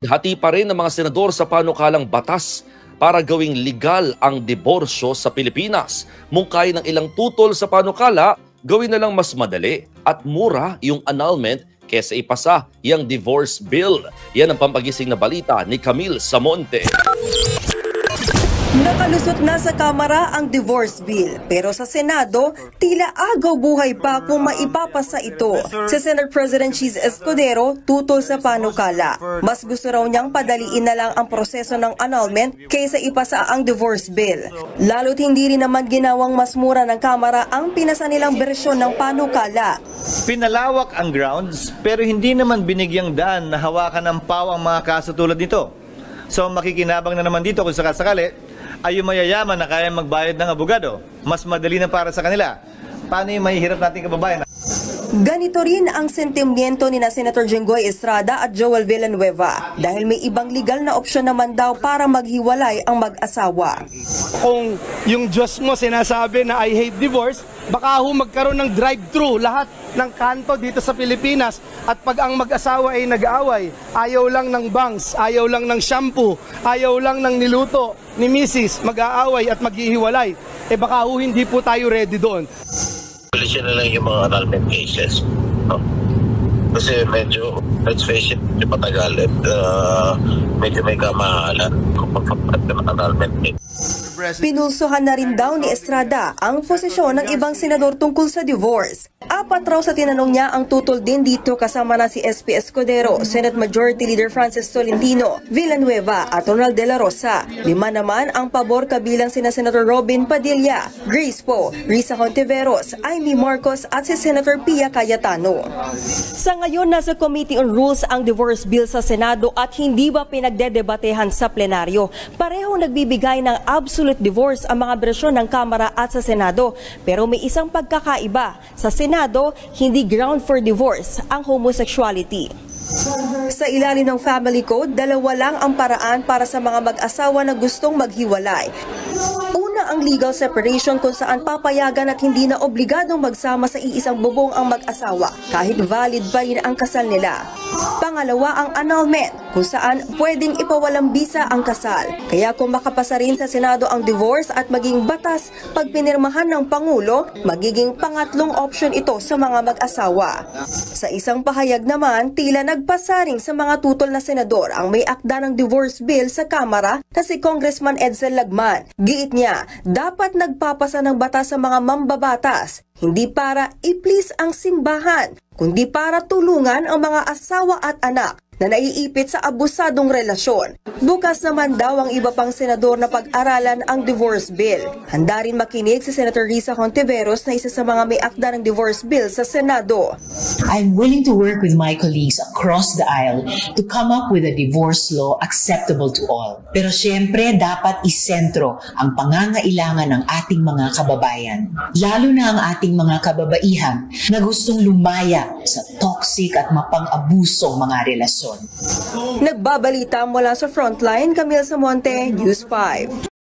Hati pa rin ng mga senador sa panukalang batas para gawing legal ang diborsyo sa Pilipinas. Mungkay ng ilang tutol sa panukala, gawin na lang mas madali at mura yung annulment kesa ipasa yung divorce bill. Yan ang pampagising na balita ni Camille Samonte. Nakalusot na sa Kamara ang divorce bill, pero sa Senado, tila agaw buhay pa kung maipapasa ito. Si Senate President Cheese Escudero, tutol sa panukala. Mas gusto raw niyang padaliin na lang ang proseso ng annulment kaysa ipasa ang divorce bill. Lalo't hindi rin naman ginawang mas mura ng Kamara ang pinasa nilang bersyon ng panukala. Pinalawak ang grounds, pero hindi naman binigyang daan na hawakan ng PAW ang mga kaso tulad nito. So makikinabang na naman dito kung sakasakali ay yung mayayaman na kaya magbayad ng abogado. Mas madali na para sa kanila. Paano yung mahihirap nating kababayan? Ganito rin ang sentimiento ni na Senator Jinggoy Estrada at Joel Villanueva dahil may ibang legal na opsyon naman daw para maghiwalay ang mag-asawa. Kung yung Diyos mo sinasabi na I hate divorce, baka magkaroon ng drive-thru lahat ng kanto dito sa Pilipinas at pag ang mag-asawa ay nag-aaway, ayaw lang ng bangs, ayaw lang ng shampoo, ayaw lang ng niluto ni Mrs. mag-aaway at maghihiwalay, baka hindi po tayo ready doon. Solusyon na lang yung mga annulment cases. No? Kasi medyo, let's face it, medyo matagal at medyo may kamahalan kung magpapat ng annulment case. Pinulsuhan na rin daw ni Estrada ang posisyon ng ibang senador tungkol sa divorce. 4 raw sa tinanong niya ang tutol din dito kasama na si SP Escudero, Senate Majority Leader Francis Tolentino, Villanueva at Ronald De La Rosa. 5 naman ang pabor kabilang sina Senator Robin Padilla, Grace Poe, Risa Hontiveros, Amy Marcos at si Senator Pia Cayetano. Sa ngayon, nasa Committee on Rules ang divorce bill sa Senado at hindi ba pinagdedebatehan sa plenaryo. Parehong nagbibigay ng absolute divorce ang mga bersyon ng Kamara at sa Senado. Pero may isang pagkakaiba. Sa Senado, hindi ground for divorce ang homosexuality. Sa ilalim ng Family Code, 2 lang ang paraan para sa mga mag-asawa na gustong maghiwalay. Una ang legal separation kung saan papayagan at hindi na obligadong magsama sa iisang bubong ang mag-asawa kahit valid pa rin ang kasal nila. Pangalawa ang annulment kung saan pwedeng ipawalang bisa ang kasal. Kaya kung makapasa rin sa Senado ang divorce at maging batas pag pinirmahan ng Pangulo, magiging pangatlong option ito sa mga mag-asawa. Sa isang pahayag naman, tila nagpasaring sa mga tutol na senador ang may akda ng divorce bill sa Kamara na si Congressman Edsel Lagman. Giit niya, dapat nagpapasa ng batas sa mga mambabatas, hindi para i-please ang simbahan, kundi para tulungan ang mga asawa at anak na naiipit sa abusadong relasyon. Bukas naman daw ang iba pang senador na pag-aralan ang divorce bill. Handa rin makinig si Senator Risa Hontiveros na isa sa mga may akda ng divorce bill sa Senado. I'm willing to work with my colleagues across the aisle to come up with a divorce law acceptable to all. Pero syempre dapat isentro ang pangangailangan ng ating mga kababayan. Lalo na ang ating mga kababaihan na gustong lumaya sa toxic at mapang-abusong mga relasyon. Nagbabalita mula sa Frontline, Camille Samonte, News 5.